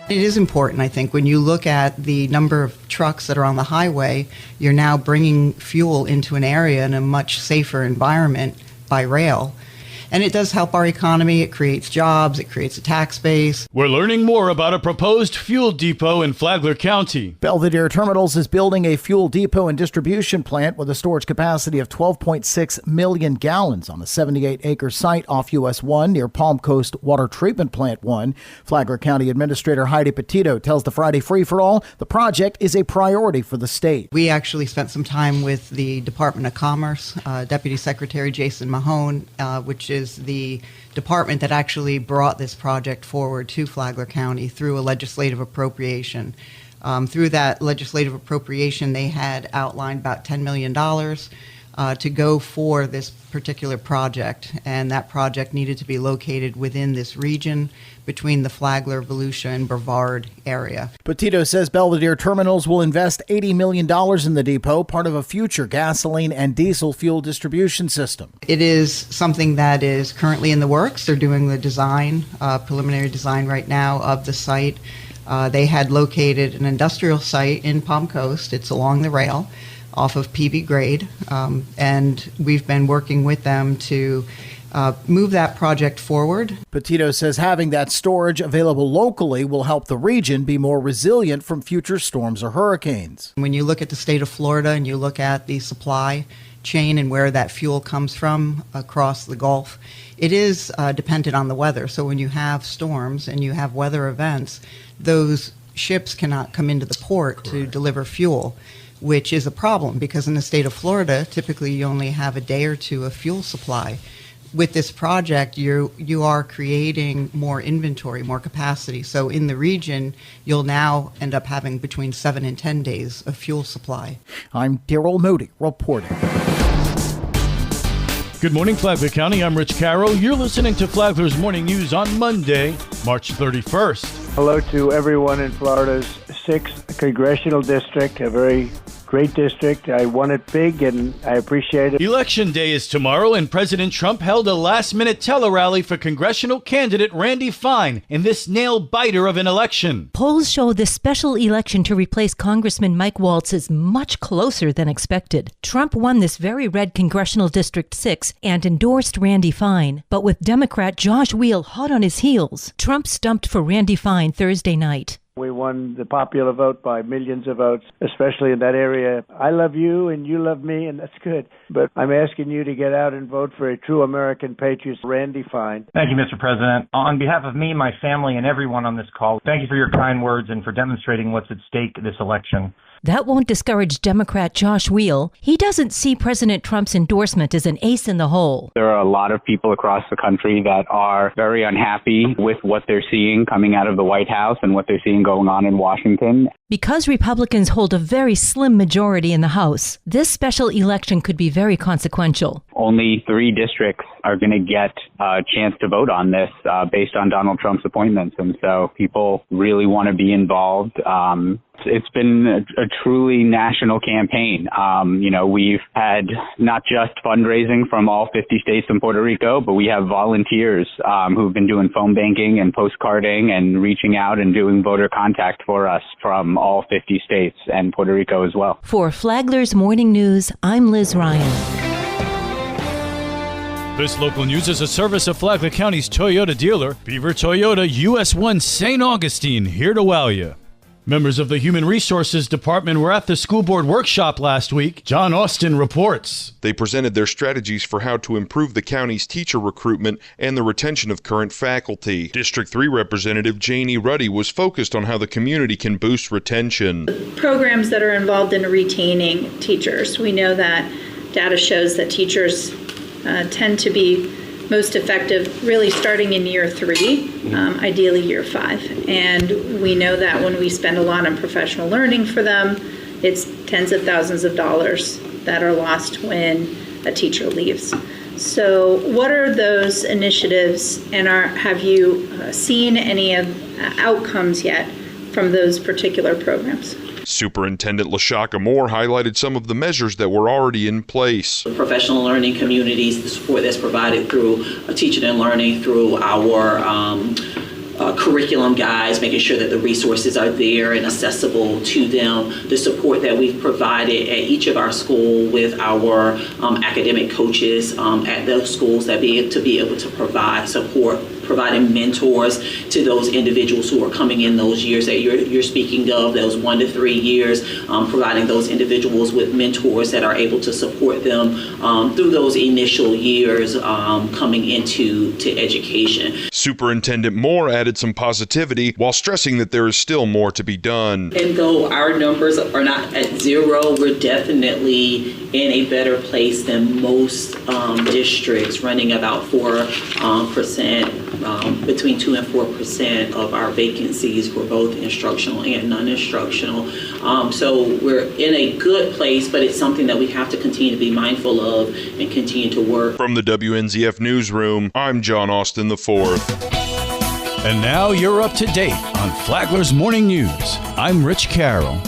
It is important, I think, when you look at the number of trucks that are on the highway, you're now bringing fuel into an area in a much safer environment by rail. And it does help our economy. It creates jobs. It creates a tax base. We're learning more about a proposed fuel depot in Flagler County. Belvedere Terminals is building a fuel depot and distribution plant with a storage capacity of 12.6 million gallons on a 78-acre site off US 1 near Palm Coast Water Treatment Plant 1. Flagler County Administrator Heidi Petito tells the Friday Free-for-All the project is a priority for the state. We actually spent some time with the Department of Commerce, Deputy Secretary Jason Mahone, which is the department that actually brought this project forward to Flagler County through a legislative appropriation. Through that legislative appropriation, they had outlined about $10 million to go for this particular project, and that project needed to be located within this region between the Flagler, Volusia, and Brevard area. Petito says Belvedere Terminals will invest $80 million in the depot, part of a future gasoline and diesel fuel distribution system. It is something that is currently in the works. They're doing the design, preliminary design right now of the site. They had located an industrial site in Palm Coast. It's along the rail off of PB grade, and we've been working with them to move that project forward. Petito says having that storage available locally will help the region be more resilient from future storms or hurricanes. When you look at the state of Florida and you look at the supply chain and where that fuel comes from across the Gulf, it is dependent on the weather. So when you have storms and you have weather events, those ships cannot come into the port to deliver fuel, which is a problem because in the state of Florida, typically you only have a day or two of fuel supply. With this project, you are creating more inventory, more capacity. So in the region, you'll now end up having between 7 and 10 days of fuel supply. I'm Daryl Moody reporting. Good morning, Flagler County. I'm Rich Carroll. You're listening to Flagler's Morning News on Monday, March 31st. Hello to everyone in Florida's 6th Congressional District, a very great district. I won it big, and I appreciate it. Election Day is tomorrow, and President Trump held a last-minute tele-rally for congressional candidate Randy Fine in this nail-biter of an election. Polls show this special election to replace Congressman Mike Waltz is much closer than expected. Trump won this very red Congressional District 6 and endorsed Randy Fine. But with Democrat Josh Weil hot on his heels, Trump stumped for Randy Fine Thursday night. We won the popular vote by millions of votes, especially in that area. I love you and you love me, and that's good. But I'm asking you to get out and vote for a true American patriot, Randy Fine. Thank you, Mr. President. On behalf of me, my family, and everyone on this call, thank you for your kind words and for demonstrating what's at stake this election. That won't discourage Democrat Josh Weil. He doesn't see President Trump's endorsement as an ace in the hole. There are a lot of people across the country that are very unhappy with what they're seeing coming out of the White House and what they're seeing going on in Washington. Because Republicans hold a very slim majority in the House, this special election could be very consequential. Only 3 districts are going to get a chance to vote on this based on Donald Trump's appointments. And so people really want to be involved. It's been a truly national campaign. We've had not just fundraising from all 50 states and Puerto Rico, but we have volunteers who've been doing phone banking and postcarding and reaching out and doing voter contact for us from all 50 states and Puerto Rico as well. For Flagler's Morning News, I'm Liz Ryan. This local news is a service of Flagler County's Toyota dealer, Beaver Toyota, US 1 St. Augustine, here to wow you. Members of the Human Resources Department were at the school board workshop last week. John Austin reports. They presented their strategies for how to improve the county's teacher recruitment and the retention of current faculty. District 3 Representative Janie Ruddy was focused on how the community can boost retention. Programs that are involved in retaining teachers. We know that data shows that teachers tend to be most effective really starting in year 3, ideally year 5. And we know that when we spend a lot on professional learning for them, it's tens of thousands of dollars that are lost when a teacher leaves. So what are those initiatives, and have you seen any of outcomes yet from those particular programs? Superintendent LaShaka Moore highlighted some of the measures that were already in place. Professional learning communities, the support that's provided through teaching and learning through our curriculum guides, making sure that the resources are there and accessible to them, the support that we've provided at each of our school with our academic coaches at those schools that be able to provide support, providing mentors to those individuals who are coming in those years that you're speaking of, those 1 to 3 years, providing those individuals with mentors that are able to support them through those initial years coming into education. Superintendent Moore added some positivity while stressing that there is still more to be done. And though our numbers are not at zero, we're definitely in a better place than most districts, running about 4%, between 2 and 4% of our vacancies for both instructional and non-instructional. So we're in a good place, but it's something that we have to continue to be mindful of and continue to work. From the WNZF Newsroom, I'm John Austin IV. And now you're up to date on Flagler's Morning News. I'm Rich Carroll.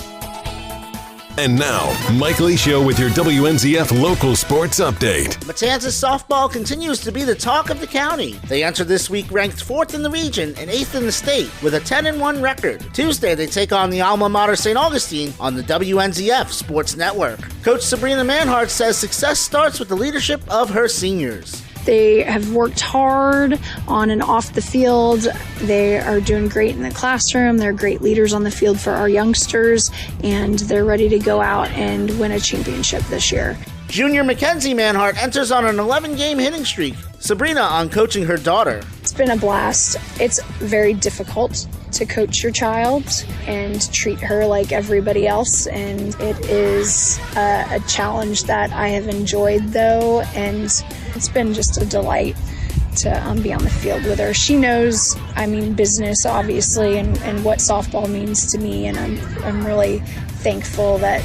And now, Mike Lee Show with your WNZF local sports update. Matanzas softball continues to be the talk of the county. They enter this week ranked 4th in the region and 8th in the state with a 10-1 record. Tuesday, they take on the alma mater St. Augustine on the WNZF Sports Network. Coach Sabrina Manhart says success starts with the leadership of her seniors. They have worked hard on and off the field. They are doing great in the classroom. They're great leaders on the field for our youngsters, and they're ready to go out and win a championship this year. Junior Mackenzie Manhart enters on an 11-game hitting streak. Sabrina on coaching her daughter. It's been a blast. It's very difficult to coach your child and treat her like everybody else, and it is a challenge that I have enjoyed, though, and it's been just a delight to be on the field with her. She knows I mean business, obviously, and what softball means to me, and I'm really thankful that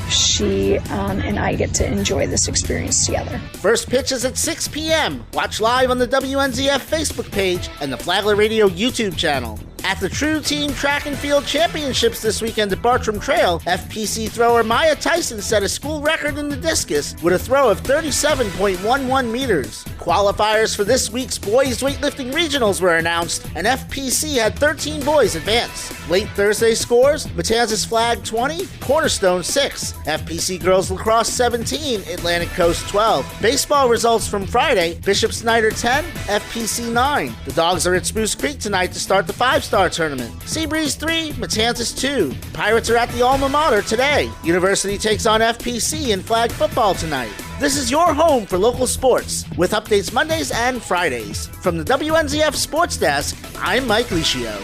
she and I get to enjoy this experience together. First pitch is at 6 p.m. Watch live on the WNZF Facebook page and the Flagler Radio YouTube channel. At the True Team Track and Field Championships this weekend at Bartram Trail, FPC thrower Maya Tyson set a school record in the discus with a throw of 37.11 meters. Qualifiers for this week's boys weightlifting regionals were announced, and FPC had 13 boys advance. Late Thursday scores: Matanzas Flag 20, Cornerstone 6, FPC girls lacrosse 17, Atlantic Coast 12. Baseball results from Friday: Bishop Snyder 10, FPC 9. The Dogs are at Spruce Creek tonight to start the 5-star tournament. Seabreeze 3, Matanzas 2. Pirates are at the alma mater today. University takes on FPC in flag football tonight. This is your home for local sports, with updates Mondays and Fridays. From the WNZF Sports Desk, I'm Mike Licio.